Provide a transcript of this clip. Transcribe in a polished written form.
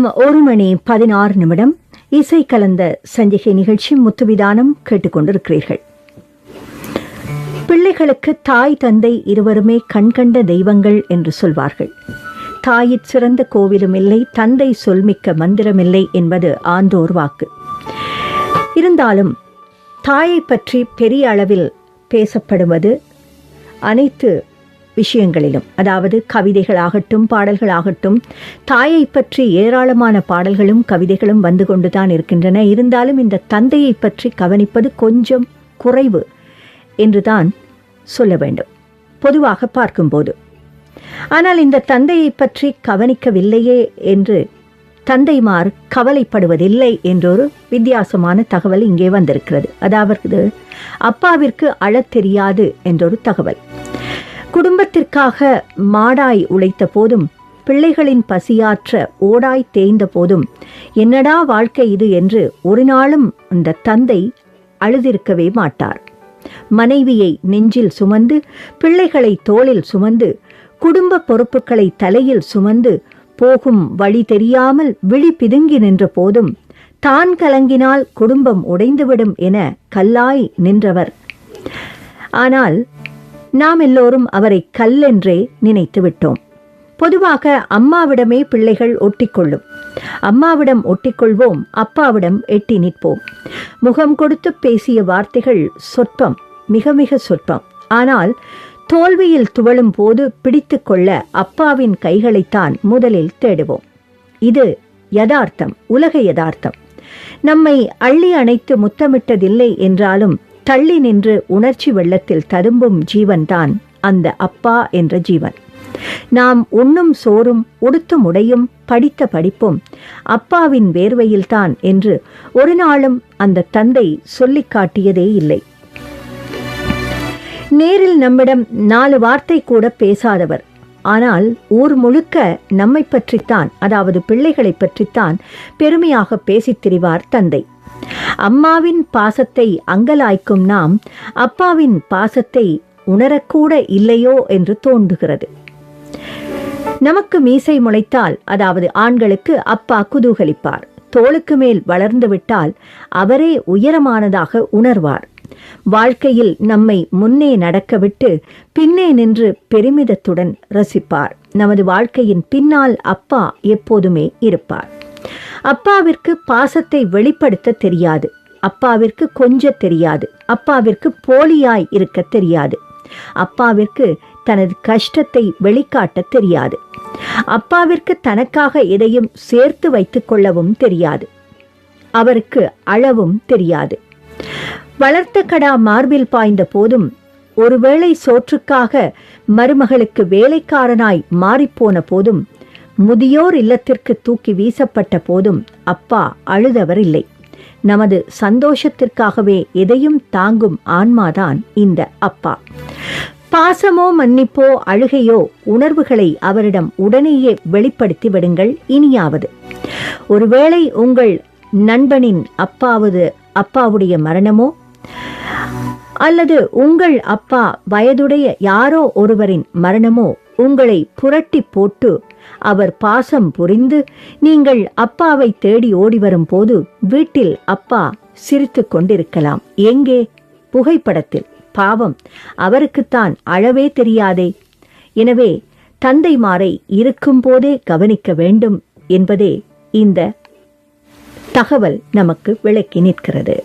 நேரம் 1:16 இசை கலந்த சஞ்சிகை நிகழ்ச்சி முத்துவிதானம் கேட்டுக்கொண்டிருக்கிறீர்கள். பிள்ளைகளுக்கு தாய் தந்தை இருவருமே கண்கண்ட தெய்வங்கள் என்று சொல்வார்கள். தாயிற் சிறந்த கோவிலும் இல்லை, தந்தை சொல்மிக்க மந்திரமில்லை என்பது ஆண்டோர் வாக்கு. இருந்தாலும் தாயை பற்றி பெரிய அளவில் பேசப்படுவது அனைத்து விஷயங்களிலும், அதாவது கவிதைகளாகட்டும் பாடல்களாகட்டும், தாயை பற்றி ஏராளமான பாடல்களும் கவிதைகளும் வந்து கொண்டுதான் இருக்கின்றன. இருந்தாலும் இந்த தந்தையை பற்றி கவனிப்பது கொஞ்சம் குறைவு என்றுதான் சொல்ல வேண்டும் பொதுவாக பார்க்கும்போது. ஆனால் இந்த தந்தையை பற்றி கவனிக்கவில்லையே என்று தந்தைமார் கவலைப்படுவதில்லை என்றொரு வித்தியாசமான தகவல் இங்கே வந்திருக்கிறது. அதாவது அப்பாவிற்கு அழத் தெரியாது என்றொரு தகவல். குடும்பத்திற்காக மாடாய் உழைத்த போதும், பிள்ளைகளின் பசியாற்ற ஓடாய் தேய்ந்த போதும், என்னடா வாழ்க்கை இது என்று ஒரு நாளும் அந்த தந்தை அழுதிருக்கவே மாட்டார். மனைவியை நெஞ்சில் சுமந்து, பிள்ளைகளை தோளில் சுமந்து, குடும்ப பொறுப்புகளை தலையில் சுமந்து, போகும் வழி தெரியாமல் விழி பிதுங்கி நின்ற போதும், தான் கலங்கினால் குடும்பம் உடைந்துவிடும் என கல்லாய் நின்றவர். ஆனால் நாம் எல்லோரும் அவரை கல்லென்றே நினைத்து விட்டோம். பொதுவாக அம்மாவிடமே பிள்ளைகள் ஒட்டிக்கொள்ளும். அம்மாவிடம் ஒட்டிக்கொள்வோம், அப்பாவிடம் எட்டி நிற்போம். முகம் கொடுத்து பேசிய வார்த்தைகள் சொற்பம், மிக மிக சொற்பம். ஆனால் தோல்வியில் துவளும் போது பிடித்து கொள்ள அப்பாவின் கைகளைத்தான் முதலில் தேடுவோம். இது யதார்த்தம், உலக யதார்த்தம். நம்மை அள்ளி அணைத்து முத்தமிட்டதில்லை என்றாலும் தள்ளி நின்று உணர்ச்சி வெள்ளத்தில் ததும்பும் ஜீவன்தான் அந்த அப்பா என்ற ஜீவன். நாம் உண்ணும் சோறும் உடுத்தும் உடையும் படித்த படிப்பும் அப்பாவின் வேர்வையில்தான் என்று ஒரு நாளும் அந்த தந்தை சொல்லிக் காட்டியதே இல்லை. நேரில் நம்மிடம் 4 வார்த்தை கூட பேசாதவர், ஆனால் ஊர் முழுக்க நம்மை பற்றித்தான், அதாவது பிள்ளைகளை பற்றித்தான் பெருமையாக பேசித் திரிவார் தந்தை. அம்மாவின் பாசத்தை அங்கலாய்க்கும் நாம் அப்பாவின் பாசத்தை உணரக்கூட இல்லையோ என்று தோன்றுகிறது. நமக்கு மீசை முளைத்தால், அதாவது ஆண்களுக்கு அப்பா குதூகலிப்பார். தோளுக்கு மேல் வளர்ந்து விட்டால் அவரே உயரமானதாக உணர்வார். வாழ்க்கையில் நம்மை முன்னே நடக்கவிட்டு பின்னே நின்று பெருமிதத்துடன் ரசிப்பார். நமது வாழ்க்கையின் பின்னால் அப்பா எப்போதுமே இருப்பார். அப்பாவிற்கு பாசத்தை வெளிப்படுத்த தெரியாது, அப்பாவிற்கு கொஞ்ச தெரியாது, அப்பாவிற்கு போலியாய் இருக்க தெரியாது, அப்பாவிற்கு தனது கஷ்டத்தை வெளிக்காட்ட தெரியாது, அப்பாவிற்கு தனக்காக எதையும் சேர்த்து வைத்துக் கொள்ளவும் தெரியாது, அவருக்கு அழவும் தெரியாது. வளர்த்த கடா மார்பில் பாய்ந்த போதும், ஒருவேளை சோற்றுக்காக மருமகளுக்கு வேலைக்காரனாய் மாறிப்போன போதும், முதியோர் இல்லத்திற்கு தூக்கி வீசப்பட்ட போதும் அப்பா அழுதவர் இல்லை. நமது சந்தோஷத்திற்காகவே எதையும் தாங்கும் ஆன்மாதான் இந்த அப்பா. பாசமோ மன்னிப்போ அழுகையோ உணர்வுகளை அவரிடம் உடனேயே வெளிப்படுத்தி விடுங்கள். இனியாவது ஒருவேளை உங்கள் நண்பனின் அப்பாவுடைய மரணமோ அல்லது உங்கள் அப்பா வயதுடைய யாரோ ஒருவரின் மரணமோ உங்களை புரட்டி போட்டு அவர் பாசம் புரிந்து நீங்கள் அப்பாவை தேடி ஓடி வரும் போது வீட்டில் அப்பா சிரித்து கொண்டிருக்கலாம். எங்கே? புகைப்படத்தில். பாவம், அவருக்குத்தான் அழவே தெரியாதே. எனவே தந்தைமாரை இருக்கும் போதே கவனிக்க வேண்டும் என்பதே இந்த தகவல் நமக்கு விளக்கி நிற்கிறது.